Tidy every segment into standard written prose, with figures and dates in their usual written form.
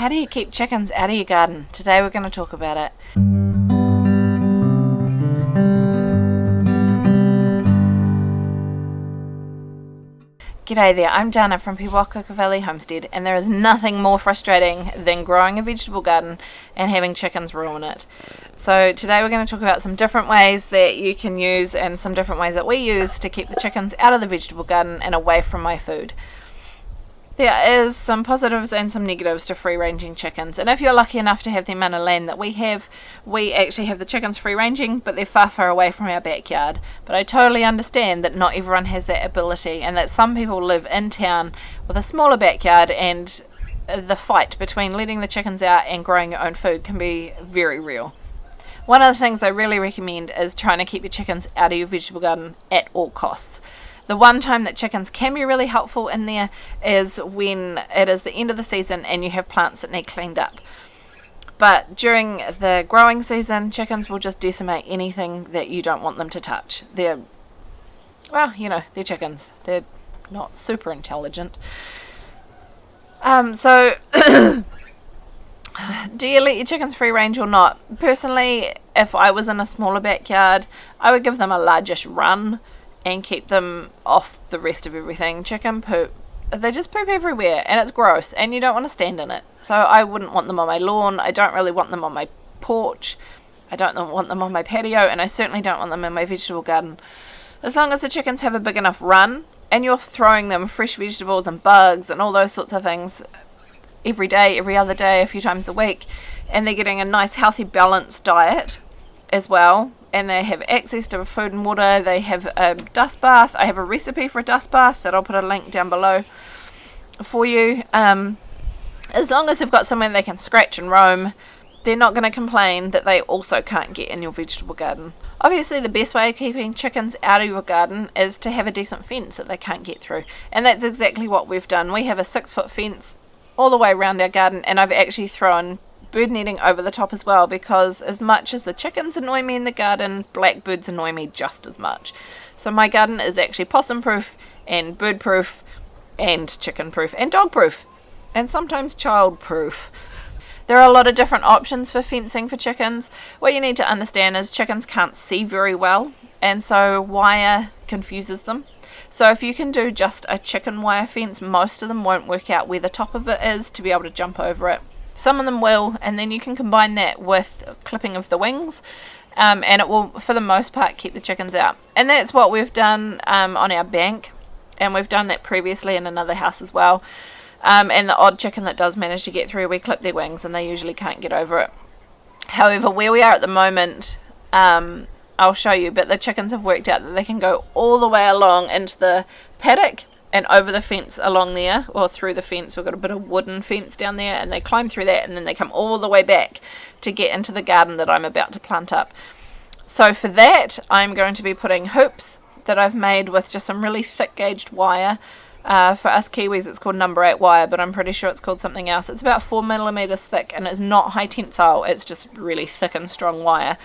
How do you keep chickens out of your garden? Today we're going to talk about it. G'day there, I'm Dana from Pewaukaka Valley Homestead, and there is nothing more frustrating than growing a vegetable garden and having chickens ruin it. So today we're going to talk about some different ways that you can use and some different ways that we use to keep the chickens out of the vegetable garden and away from my food. There is some positives and some negatives to free-ranging chickens, and if you're lucky enough to have the amount of land that we actually have the chickens free-ranging, but they're far, far away from our backyard. But I totally understand that not everyone has that ability, and that some people live in town with a smaller backyard, and the fight between letting the chickens out and growing your own food can be very real. One of the things I really recommend is trying to keep your chickens out of your vegetable garden at all costs. The one time that chickens can be really helpful in there is when it is the end of the season and you have plants that need cleaned up. But during the growing season, chickens will just decimate anything that you don't want them to touch. They're chickens. They're not super intelligent. So do you let your chickens free range or not? Personally, if I was in a smaller backyard, I would give them a largish run and keep them off the rest of everything. Chicken poop, they just poop everywhere and it's gross and you don't want to stand in it. So I wouldn't want them on my lawn. I don't really want them on my porch. I don't want them on my patio, and I certainly don't want them in my vegetable garden. As long as the chickens have a big enough run and you're throwing them fresh vegetables and bugs and all those sorts of things every day, every other day, a few times a week, and they're getting a nice healthy balanced diet as well, and they have access to food and water. They have a dust bath. I have a recipe for a dust bath that I'll put a link down below for you. As long as they've got somewhere they can scratch and roam, they're not going to complain that they also can't get in your vegetable garden. Obviously, the best way of keeping chickens out of your garden is to have a decent fence that they can't get through, and that's exactly what we've done. We have a 6-foot fence all the way around our garden, and I've actually thrown bird netting over the top as well, because as much as the chickens annoy me in the garden, blackbirds annoy me just as much. So my garden is actually possum proof and bird proof and chicken proof and dog proof and sometimes child proof. There are a lot of different options for fencing for chickens. What you need to understand is chickens can't see very well, and so wire confuses them. So if you can do just a chicken wire fence, most of them won't work out where the top of it is to be able to jump over it. Some of them will, and then you can combine that with clipping of the wings, and it will, for the most part, keep the chickens out. And that's what we've done on our bank, and we've done that previously in another house as well. And the odd chicken that does manage to get through, we clip their wings, and they usually can't get over it. However, where we are at the moment, I'll show you, but the chickens have worked out that they can go all the way along into the paddock and over the fence along there, or through the fence. We've got a bit of wooden fence down there, and they climb through that, and then they come all the way back to get into the garden that I'm about to plant up. So for that, I'm going to be putting hoops that I've made with just some really thick gauged wire. For us Kiwis it's called number 8 wire, but I'm pretty sure it's called something else. It's about 4 millimeters thick, and it's not high tensile, it's just really thick and strong wire.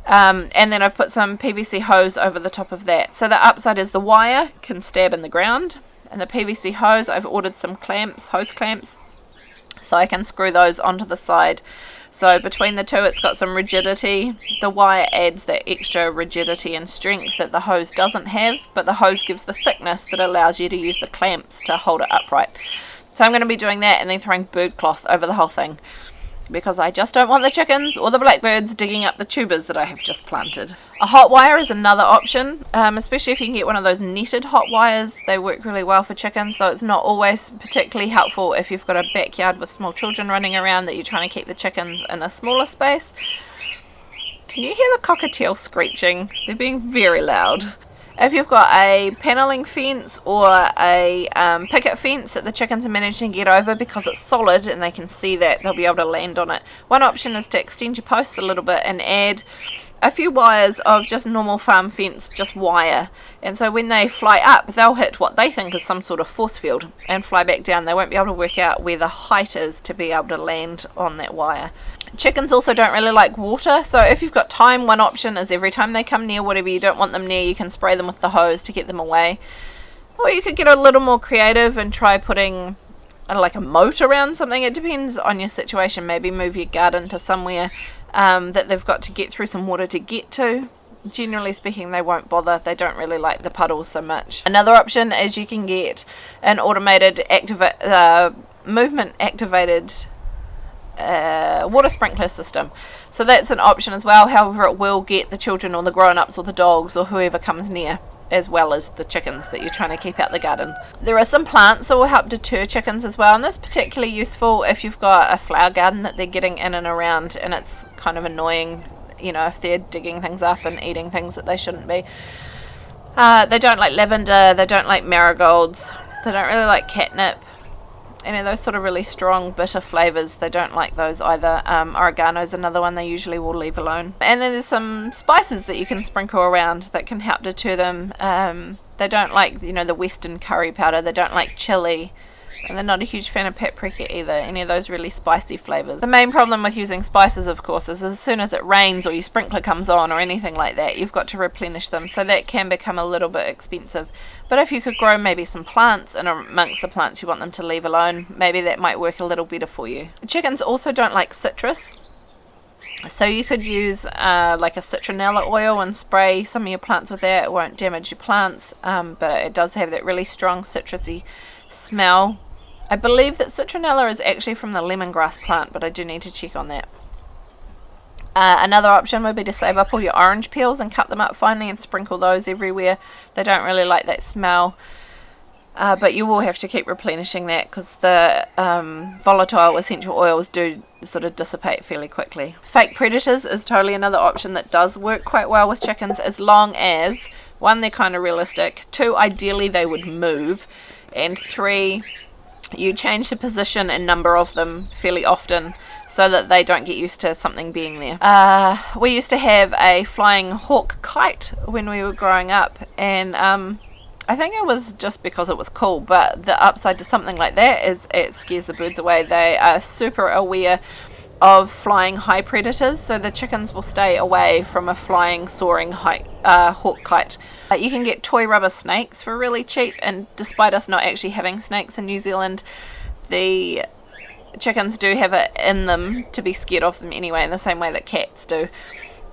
And then I've put some PVC hose over the top of that. So the upside is the wire can stab in the ground, and the PVC hose, I've ordered some clamps, hose clamps, so I can screw those onto the side. So between the two, it's got some rigidity. The wire adds that extra rigidity and strength that the hose doesn't have, but the hose gives the thickness that allows you to use the clamps to hold it upright. So I'm going to be doing that and then throwing bird cloth over the whole thing, because I just don't want the chickens or the blackbirds digging up the tubers that I have just planted. A hot wire is another option, especially if you can get one of those netted hot wires. They work really well for chickens, though it's not always particularly helpful if you've got a backyard with small children running around that you're trying to keep the chickens in a smaller space. Can you hear the cockatiel screeching? They're being very loud. If you've got a paneling fence or a picket fence that the chickens are managing to get over because it's solid and they can see that, they'll be able to land on it. One option is to extend your posts a little bit and add a few wires of just normal farm fence, just wire. And so when they fly up, they'll hit what they think is some sort of force field and fly back down. They won't be able to work out where the height is to be able to land on that wire. Chickens also don't really like water, so if you've got time, one option is every time they come near whatever you don't want them near, you can spray them with the hose to get them away. Or you could get a little more creative and try putting like a moat around something. It depends on your situation. Maybe move your garden to somewhere that they've got to get through some water to get to. Generally speaking, they won't bother. They don't really like the puddles so much. Another option is you can get an automated movement activated water sprinkler system. So that's an option as well. However, it will get the children or the grown-ups or the dogs or whoever comes near, as well as the chickens that you're trying to keep out the garden. There are some plants that will help deter chickens as well, and this is particularly useful if you've got a flower garden that they're getting in and around, and it's kind of annoying, if they're digging things up and eating things that they shouldn't be. They don't like lavender, they don't like marigolds, they don't really like catnip, any of those sort of really strong bitter flavours. They don't like those either. Oregano's another one they usually will leave alone. And then there's some spices that you can sprinkle around that can help deter them. They don't like the western curry powder, they don't like chili, and they're not a huge fan of paprika either, any of those really spicy flavours. The main problem with using spices, of course, is as soon as it rains or your sprinkler comes on or anything like that, you've got to replenish them, so that can become a little bit expensive. But if you could grow maybe some plants, and amongst the plants you want them to leave alone, maybe that might work a little better for you. Chickens also don't like citrus, so you could use like a citronella oil and spray some of your plants with that. It won't damage your plants, but it does have that really strong citrusy smell. I believe that citronella is actually from the lemongrass plant, but I do need to check on that. Another option would be to save up all your orange peels and cut them up finely and sprinkle those everywhere. They don't really like that smell, but you will have to keep replenishing that because the volatile essential oils do sort of dissipate fairly quickly. Fake predators is totally another option that does work quite well with chickens, as long as, 1, they're kind of realistic, 2, ideally they would move, and 3, you change the position and number of them fairly often so that they don't get used to something being there. We used to have a flying hawk kite when we were growing up, and I think it was just because it was cool, but the upside to something like that is it scares the birds away. They are super aware of flying high predators, so the chickens will stay away from a flying, soaring hawk kite. You can get toy rubber snakes for really cheap, and despite us not actually having snakes in New Zealand, the chickens do have it in them to be scared of them anyway, in the same way that cats do.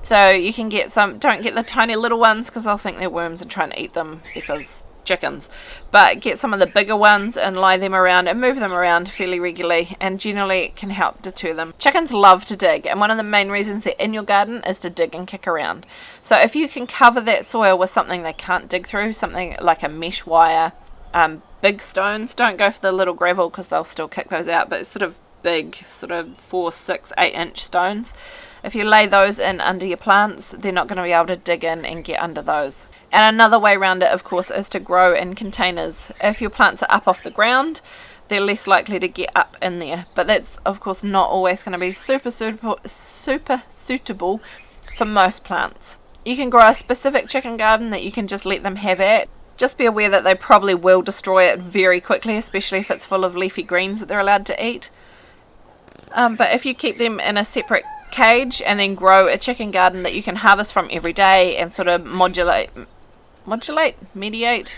So you can get some, don't get the tiny little ones because they'll think they're worms and try and eat them because chickens, but get some of the bigger ones and lie them around and move them around fairly regularly, and generally it can help deter them. Chickens love to dig, and one of the main reasons they're in your garden is to dig and kick around. So if you can cover that soil with something they can't dig through, something like a mesh wire, big stones, don't go for the little gravel because they'll still kick those out, but sort of big, sort of 4, 6, 8 inch stones, if you lay those in under your plants, they're not going to be able to dig in and get under those. And another way around it, of course, is to grow in containers. If your plants are up off the ground, they're less likely to get up in there. But that's, of course, not always going to be super suitable for most plants. You can grow a specific chicken garden that you can just let them have at. Just be aware that they probably will destroy it very quickly, especially if it's full of leafy greens that they're allowed to eat. But if you keep them in a separate cage and then grow a chicken garden that you can harvest from every day and sort of mediate,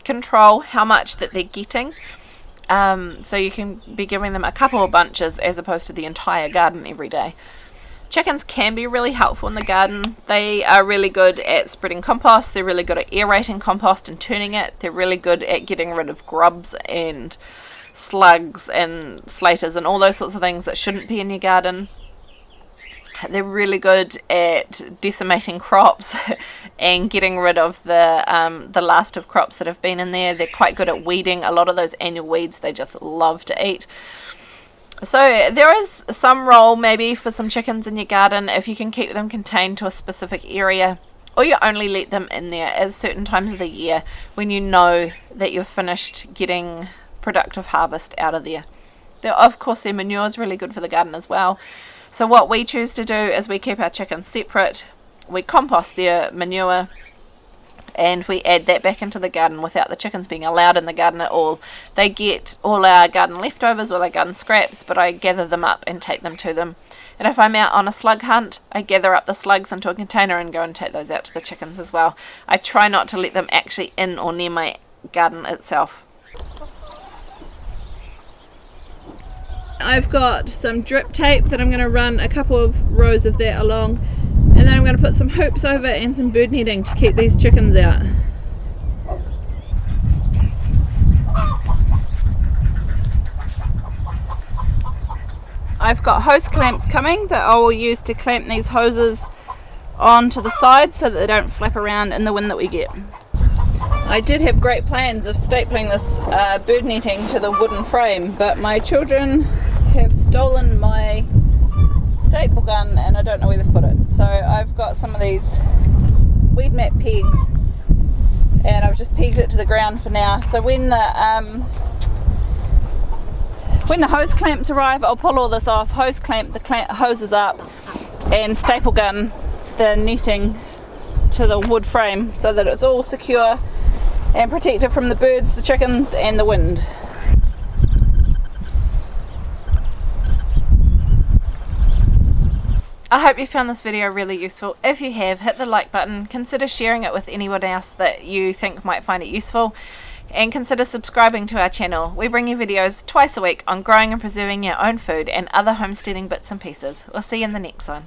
control how much that they're getting, so you can be giving them a couple of bunches as opposed to the entire garden every day. Chickens can be really helpful in the garden. They are really good at spreading compost, they're really good at aerating compost and turning it, they're really good at getting rid of grubs and slugs and slaters and all those sorts of things that shouldn't be in your garden. They're really good at decimating crops and getting rid of the last of crops that have been in there. They're quite good at weeding a lot of those annual weeds they just love to eat. So there is some role maybe for some chickens in your garden if you can keep them contained to a specific area, or you only let them in there at certain times of the year when you know that you've finished getting productive harvest out of there. Of course, their manure is really good for the garden as well. So what we choose to do is we keep our chickens separate, we compost their manure, and we add that back into the garden without the chickens being allowed in the garden at all. They get all our garden leftovers or our garden scraps, but I gather them up and take them to them. And if I'm out on a slug hunt, I gather up the slugs into a container and go and take those out to the chickens as well. I try not to let them actually in or near my garden itself. I've got some drip tape that I'm going to run a couple of rows of that along, and then I'm going to put some hoops over and some bird netting to keep these chickens out. I've got hose clamps coming that I will use to clamp these hoses onto the side so that they don't flap around in the wind that we get. I did have great plans of stapling this bird netting to the wooden frame, but my children have stolen my staple gun and I don't know where they've put it. So I've got some of these weed mat pegs and I've just pegged it to the ground for now. So when the hose clamps arrive, I'll pull all this off, hose clamp the hoses up and staple gun the netting to the wood frame so that it's all secure and protected from the birds, the chickens and the wind. I hope you found this video really useful. If you have, hit the like button, consider sharing it with anyone else that you think might find it useful, and consider subscribing to our channel. We bring you videos twice a week on growing and preserving your own food and other homesteading bits and pieces. We'll see you in the next one.